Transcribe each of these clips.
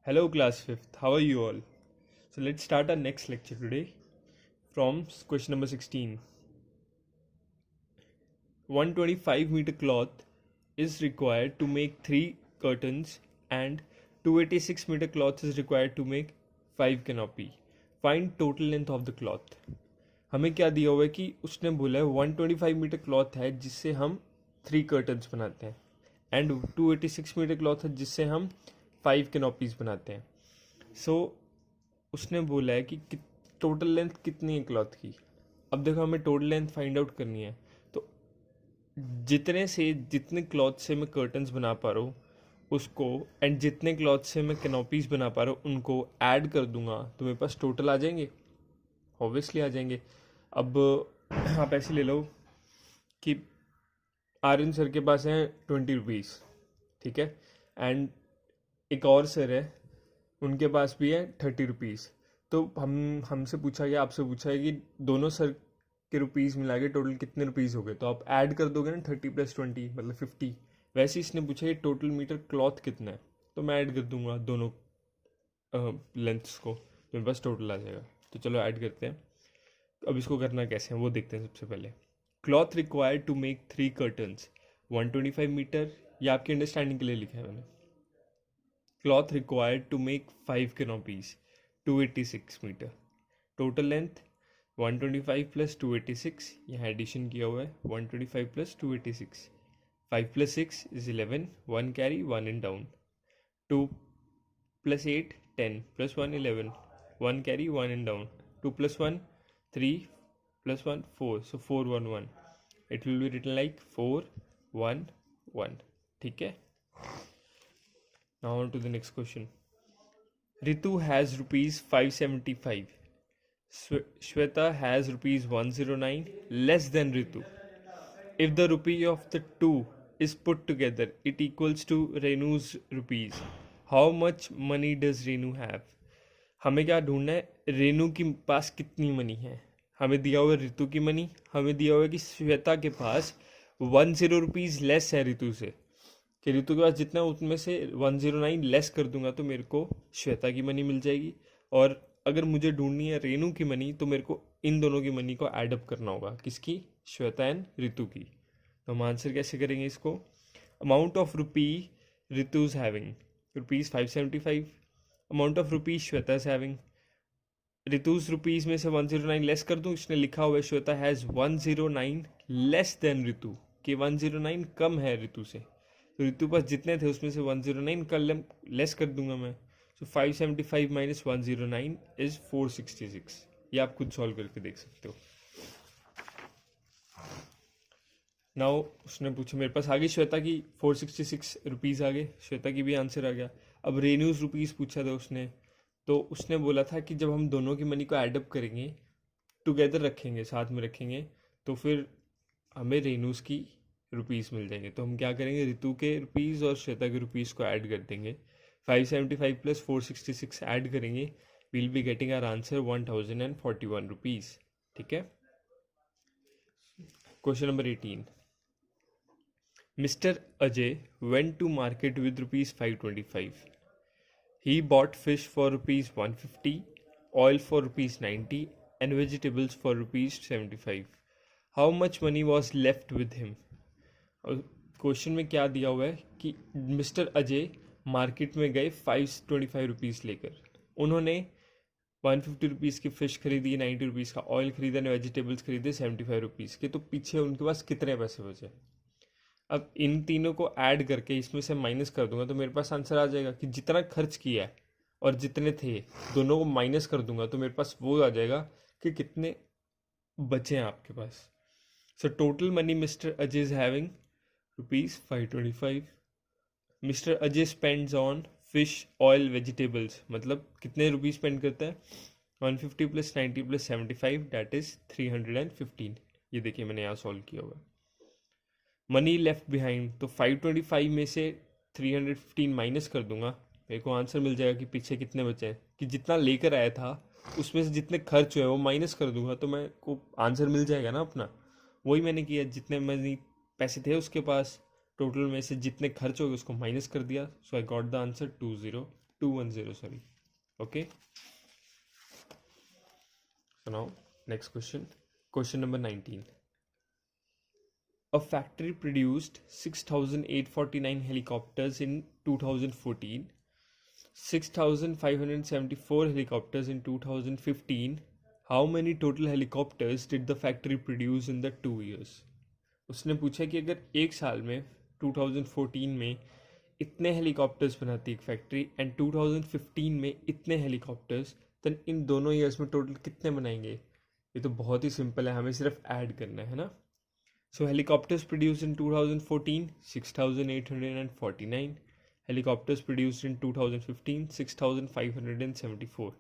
Hello, class 5th. How are you all? So, let's start our next lecture today from question number 16. 125-meter cloth is required to make 3 curtains and 286-meter cloth is required to make 5 canopy. Find total length of the cloth. हमें क्या दिया हुआ है कि उसने बोला है 125 metre cloth है जिससे हम 3 कर्टन्स बनाते हैं एंड 286 मीटर क्लॉथ है जिससे हम 5 कैनोपीज बनाते हैं. सो उसने बोला है कि टोटल लेंथ कितनी है क्लॉथ की. अब देखो हमें टोटल लेंथ फाइंड आउट करनी है. तो जितने क्लॉथ से मैं कर्टन्स बना पा रहा हूँ उसको एंड जितने क्लॉथ से मैं कैनोपीज बना पा रहा हूँ उनको ऐड कर दूंगा तो मेरे पास टोटल आ जाएंगे. ऑब्वियसली आ जाएंगे. अब आप ऐसे ले लो कि आर्यन सर के पास है 20 रुपीज़, ठीक है, एंड एक और सर है उनके पास भी है 30 रुपीज़. तो हमसे पूछा गया, आपसे पूछा है कि दोनों सर के रुपीज़ मिला के टोटल कितने रुपीज़ हो गए. तो आप ऐड कर दोगे ना 30 + 20 मतलब 50. वैसे इसने पूछा कि टोटल मीटर क्लॉथ कितना है तो मैं ऐड कर दूंगा दोनों लेंथ्स को तो मेरे पास टोटल आ जाएगा. तो चलो ऐड करते हैं. अब इसको करना कैसे है वो देखते हैं. सबसे पहले cloth required to make 3 curtains 125 metre, ये आपकी अंडरस्टैंडिंग के लिए लिखा है मैंने. Cloth required to make 5 canopies 286 metre. Total length 125 + 286, यहाँ एडिशन किया हुआ है 125 + 286. 5 + 6 is 11, 1 carry 1 in down. 2 + 8 10 + 1 11, 1 carry 1 in down. 2 + 1 3 + 1 4, so 4 1 1. It will be written like 4 1 1. ठीक है. Now on to the next question. Ritu has rupees 575. Shweta has rupees 109 less than Ritu. If the rupee of the two is put together, it equals to Renu's rupees. How much money does Renu have? हमें क्या ढूंढना है, रेनू के पास कितनी money है. हमें दिया हुआ है ऋतु की मनी, हमें दिया हुआ है कि श्वेता के पास 10 रुपीज़ लेस है ऋतु से, कि ऋतु के पास जितना उनमें से 109 लेस कर दूंगा तो मेरे को श्वेता की मनी मिल जाएगी. और अगर मुझे ढूंढनी है रेनू की मनी तो मेरे को इन दोनों की मनी को ऐड अप करना होगा. किसकी? श्वेता एंड ऋतु की. तो हम आंसर कैसे करेंगे इसको. Amount of rupee Ritu is having rupees 575. Amount of rupees Shweta is having. Ritu's rupees में से 109 लेस कर दूँ. इसने लिखा हुआ है श्वेता हैज़ 109 लेस देन ऋतु, कि 109 कम है ऋतु से. तो ऋतु पास जितने थे उसमें से 109 कर लेस कर दूंगा मैं. सो 575 - 109 इज 466. ये आप खुद सॉल्व करके देख सकते हो. नाउ उसने पूछा, मेरे पास आ गई श्वेता की 466 रुपीज़ आ गए, श्वेता की भी आंसर आ गया. अब रेन्यूज रुपीज़ पूछा था उसने, तो उसने बोला था कि जब हम दोनों की मनी को एडअप करेंगे, टुगेदर रखेंगे, साथ में रखेंगे, तो फिर हमें रेनूज की रुपीज़ मिल जाएंगे. तो हम क्या करेंगे, ऋतु के रुपीज़ और श्वेता के रुपीज़ को ऐड कर देंगे. 575 + 466 ऐड करेंगे, will be getting our answer 1041 rupees. ठीक है. Question number 18. Mr. Ajay went to market with rupees 525. He bought fish for rupees 150, oil for rupees 90 and vegetables for rupees 75. How much money was left with him? Question में क्या दिया हुआ है कि mister Ajay market में गए 525 rupees लेकर. उन्होंने 150 रुपीज़ की फ़िश खरीदी, 90 रुपीज़ का ऑयल खरीदा, वेजिटेबल्स खरीदे 75 रुपीज़ के. तो पीछे उनके पास कितने पैसे बचे. अब इन तीनों को ऐड करके इसमें से माइनस कर दूंगा तो मेरे पास आंसर आ जाएगा कि जितना खर्च किया है और जितने थे दोनों को माइनस कर दूंगा तो मेरे पास वो आ जाएगा कि कितने बचे हैं आपके पास. So total money mister Ajay is having rupees 525. Mister Ajay spends on fish, oil, vegetables, मतलब कितने रुपीज़ स्पेंड करता है, 150 + 90 + 75 दैट इज़ 315. ये देखिए मैंने यहाँ सॉल्व किया हुआ. मनी लेफ्ट बिहाइंड, तो 525 में से 315 माइनस कर दूंगा, मेरे को आंसर मिल जाएगा कि पीछे कितने बचे हैं. कि जितना लेकर आया था उसमें से जितने खर्च हुए वो माइनस कर दूंगा तो मैं को आंसर मिल जाएगा ना अपना. वही मैंने किया, जितने मनी पैसे थे उसके पास टोटल में से जितने खर्च हो गए उसको माइनस कर दिया. So I got the answer 20 210, sorry. Okay. So now next question number 19. A factory produced 6,849 helicopters in 2014, 6,574 helicopters in 2015. How many total helicopters did the factory produce in the 2 years? उसने पूछा कि अगर एक साल में 2014 में इतने हेलीकॉप्टर्स बनाती एक फैक्ट्री एंड 2015 में इतने हेलीकॉप्टर्स, तो इन दोनों ईयर्स में टोटल कितने बनाएंगे? ये तो बहुत ही सिंपल है, हमें सिर्फ ऐड करना है ना. So helicopters produced in 2014, 6,849. Helicopters produced in 2015, 6,574.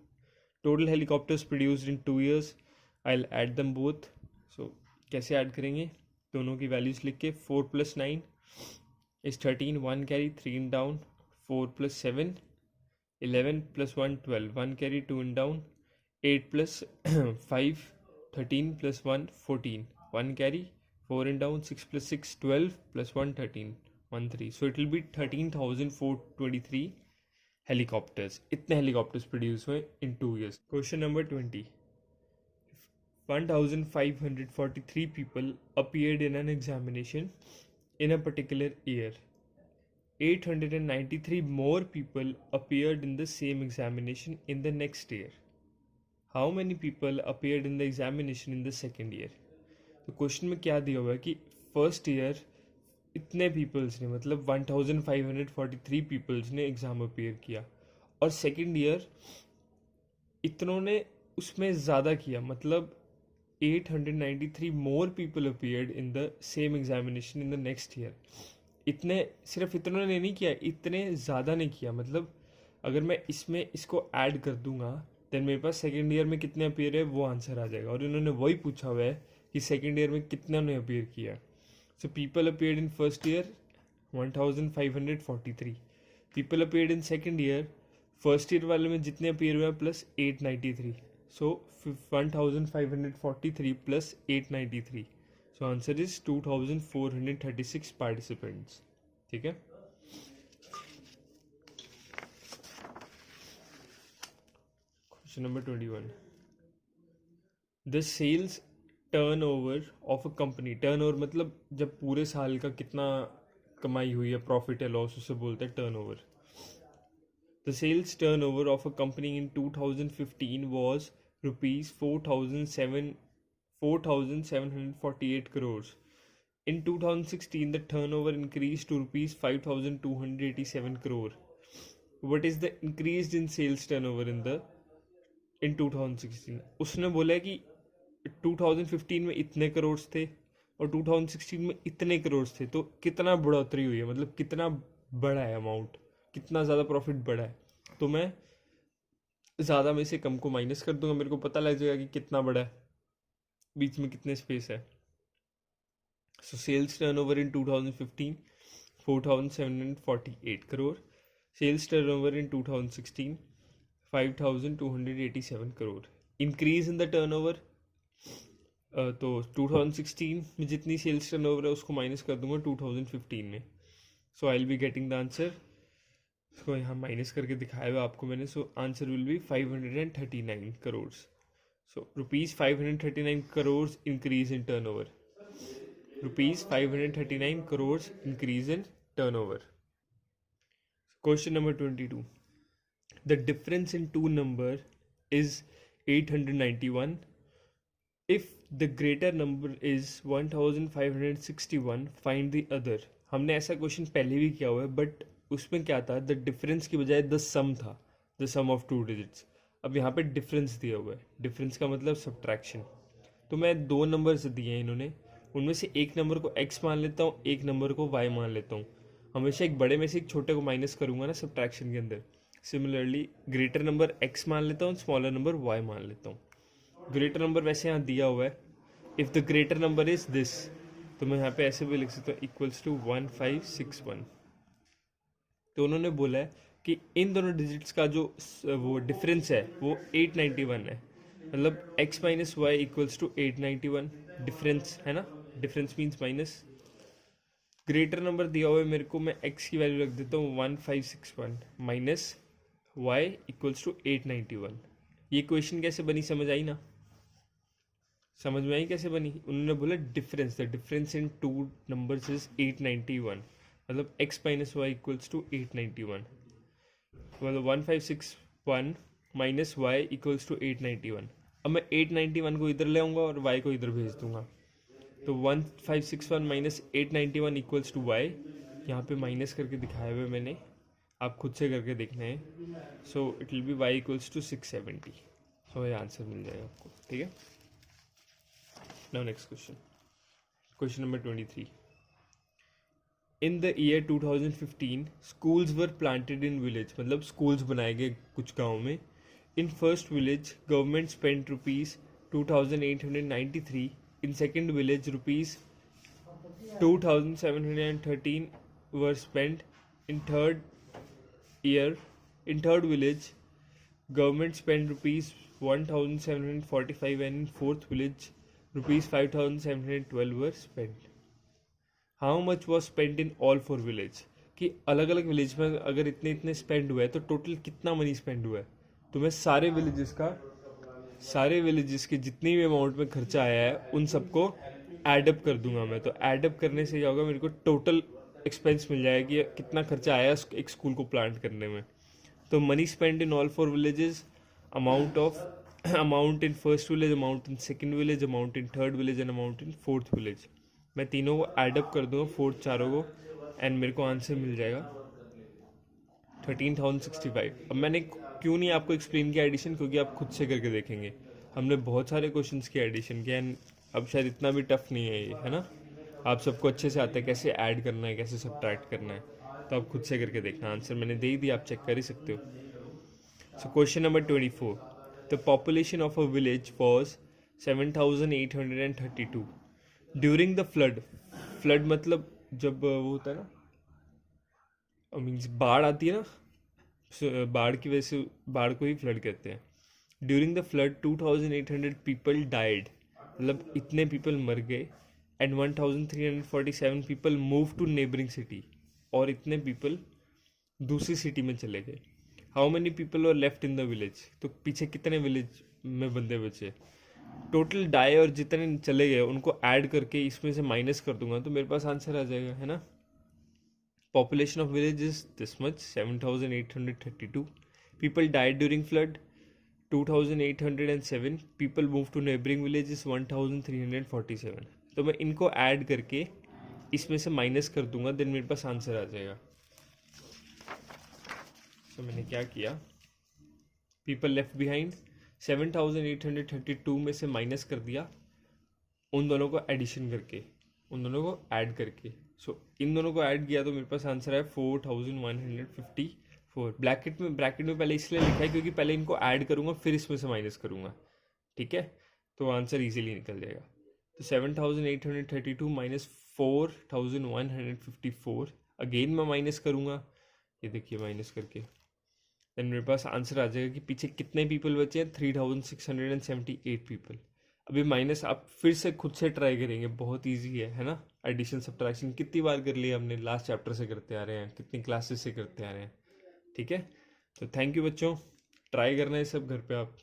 Total helicopters produced in 2 years. I'll add them both. So कैसे ऐड करेंगे? दोनों की वैल्यूज लिख के 4 + 9 is 13, 1 carry, 3 in down, 4 + 7, 11 + 1, 12, 1 carry, 2 in down, 8 + 5, 13 + 1, 14, 1 carry, 4 in down, 6 + 6, 12 + 1, 13, 1 3. So it will be 13,423 helicopters. इतने helicopters produce हुए in 2 years. Question number 20. 1,543 people appeared in an examination in a particular year. 893 more people appeared in the same examination in the next year. How many people appeared in the examination in the second year? तो question में क्या दिया हुआ है कि first year इतने peoples ने, मतलब 1,543 पीपल्स ने एग्ज़ाम अपीयर किया, और सेकेंड ईयर इतनों ने उसमें ज़्यादा किया, मतलब 893 more people appeared in the same examination in the next year. इतने सिर्फ इतनों ने नहीं किया, इतने ज़्यादा ने किया. मतलब अगर मैं इसमें इसको ऐड कर दूंगा देन मेरे पास सेकेंड ईयर में कितने अपीयर है वो आंसर आ जाएगा. और इन्होंने वही पूछा हुआ है कि सेकेंड ईयर में कितना ने अपीयर किया. So people appeared in first year 1,543. People appeared in second year, first year वाले में जितने अपीयर हुए plus 893. So 1,543 plus 893. So answer is 2,436 participants. ठीक है. Question number 21. The sales turnover of a company. Turnover मतलब जब पूरे साल का कितना कमाई हुई है, प्रॉफिट है लॉस, उसे बोलते हैं turnover. The sales turnover of a company in 2015 was rupees 4,748 crores. In 2016 the turnover increased to rupees 5,287 crore. What is the increased in sales turnover in 2016? उसने बोला है कि 2015 में इतने करोड़ थे और 2016 में इतने करोड़ थे, तो कितना बढ़ोतरी हुई है, मतलब कितना बड़ा है अमाउंट, कितना ज़्यादा प्रॉफिट बढ़ा है. तो मैं ज़्यादा में से कम को माइनस कर दूंगा, मेरे को पता लग जाएगा कि कितना बड़ा है, बीच में कितने स्पेस है. So sales turnover in 2015 4,748 crore. Sales turnover in 2016 5,287 crore. Increase in the turnover, तो 2016 में जितनी सेल्स टर्नओवर है उसको माइनस कर दूंगा 2015 में. So I will be getting the answer. इसको यहाँ माइनस करके दिखाया हुआ आपको मैंने. So answer will be 539 crores. So rupees 539 crores increase in turnover. Rupees 539 crores increase in turnover. Question number 22. The difference in two number is 891. If the greater number is 1561, find the other. हमने ऐसा question पहले भी किया हुआ है, but उसमें क्या था, द डिफरेंस की बजाय द सम था, the sum of two digits. अब यहाँ पे डिफरेंस दिया हुआ है. डिफरेंस का मतलब सब्ट्रैक्शन. तो मैं दो नंबर्स दिए हैं इन्होंने, उनमें से एक नंबर को x मान लेता हूँ, एक नंबर को y मान लेता हूँ. हमेशा एक बड़े में से एक छोटे को माइनस करूँगा ना सब्ट्रैक्शन के अंदर. सिमिलरली ग्रेटर नंबर x मान लेता हूँ, स्मॉलर नंबर y मान लेता हूँ. ग्रेटर नंबर वैसे यहाँ दिया हुआ है, if the greater number is this, तो मैं यहाँ पे ऐसे भी लिख सकता हूँ इक्वल्स टू 1561. तो उन्होंने बोला है कि इन दोनों डिजिट्स का जो वो डिफरेंस है वो 891 है. मतलब x minus y equals to 891. Difference है ना, difference means minus. Greater number दिया हुआ है मेरे को, मैं x की वैल्यू रख देता हूँ 1561 माइनस y इक्वल्स टू 891। ये क्वेश्चन कैसे बनी, समझ आई ना? समझ में आई कैसे बनी? उन्होंने बोला difference, the difference in two numbers is 891, मतलब x minus y equals to 891, मतलब 1561 माइनस वाई इक्वल्स टू 891। अब मैं 891 को इधर ले आऊँगा और y को इधर भेज दूंगा, तो 1561 माइनस 891 इक्वल्स टू वाई, यहाँ पे माइनस करके दिखाए हुए मैंने, आप खुद से करके देखना है। So it will be y equals to 670। सो ये आंसर मिल जाएगा आपको, ठीक है। Now next question, question number 23। In the year 2015 schools were planted in village, मतलब schools बनाए गए कुछ गाँव में। In first village government spend rupees 2893, in second village rupees 2713 were spent, in third village government spent rupees 1745, and in fourth village rupees 5712 were spent. How much was spent in all four village? कि अलग अलग village में अगर इतने इतने spend हुआ है तो टोटल कितना मनी स्पेंड हुआ है। तो मैं सारे विलेजेस के जितनी भी अमाउंट में खर्चा आया है उन सबको एडअप कर दूंगा मैं। तो एडअप करने से क्या होगा, मेरे को टोटल एक्सपेंस मिल जाएगा कि कितना खर्चा आया एक स्कूल को प्लांट करने में। तो money spend in all four villages, amount in first village, amount in second village, amount in third village and amount in fourth village. मैं तीनों को एडअप कर दूंगा, फोर्थ चारों को, एंड मेरे को आंसर मिल जाएगा 13,065। अब मैंने क्यों नहीं आपको एक्सप्लेन किया एडिशन, क्योंकि आप खुद से करके देखेंगे। हमने बहुत सारे क्वेश्चंस की एडिशन किया, एंड अब शायद इतना भी टफ नहीं है ये, है ना? आप सबको अच्छे से आता है कैसे ऐड करना है, कैसे सब्ट्रैक्ट करना है, तो आप खुद से करके देखना। आंसर मैंने दे ही दिया, आप चेक कर ही सकते हो। So question number 24, the population of a village was 7,832 during the flood. Flood मतलब जब वो होता है ना, मीन्स बाढ़ आती है ना, बाढ़ की वजह से, बाढ़ को ही फ्लड कहते हैं। During the flood 2,800 people died, मतलब इतने पीपल मर गए, and 1,347 people move to neighbouring city, और इतने पीपल दूसरी सिटी में चले गए। How many people are left in the village, तो पीछे कितने विलेज में बंदे बचे। टोटल डाई और जितने चले गए उनको ऐड करके इसमें से माइनस कर दूंगा तो मेरे पास आंसर आ जाएगा, है ना। Population of village is this much, 7,832. People died during flood, 2,807. People moved to neighboring villages, 1,347. तो मैं इनको ऐड करके इसमें से माइनस कर दूंगा, देन मेरे पास आंसर आ जाएगा। तो मैंने क्या किया, पीपल लेफ्ट बिहाइंड 7,832 में से माइनस कर दिया, उन दोनों को एडिशन करके, उन दोनों को ऐड करके। सो इन दोनों को ऐड किया तो मेरे पास आंसर है 4,154। ब्रैकेट में पहले इसलिए लिखा है क्योंकि पहले इनको ऐड करूंगा फिर इसमें से माइनस करूंगा, ठीक है, तो आंसर इजीली निकल जाएगा। तो 7,832 माइनस 4,154, अगेन मैं माइनस करूंगा, ये देखिए माइनस करके, देन मेरे पास आंसर आ जाएगा कि पीछे कितने पीपल बचे हैं, 3,678 पीपल। अभी माइनस आप फिर से खुद से ट्राई करेंगे, बहुत इजी है ना। एडिशन सब्ट्रैक्शन कितनी बार कर लिया हमने, लास्ट चैप्टर से करते आ रहे हैं, कितनी क्लासेस से करते आ रहे हैं, ठीक है। तो थैंक यू बच्चों, ट्राई करना है सब घर पे आप।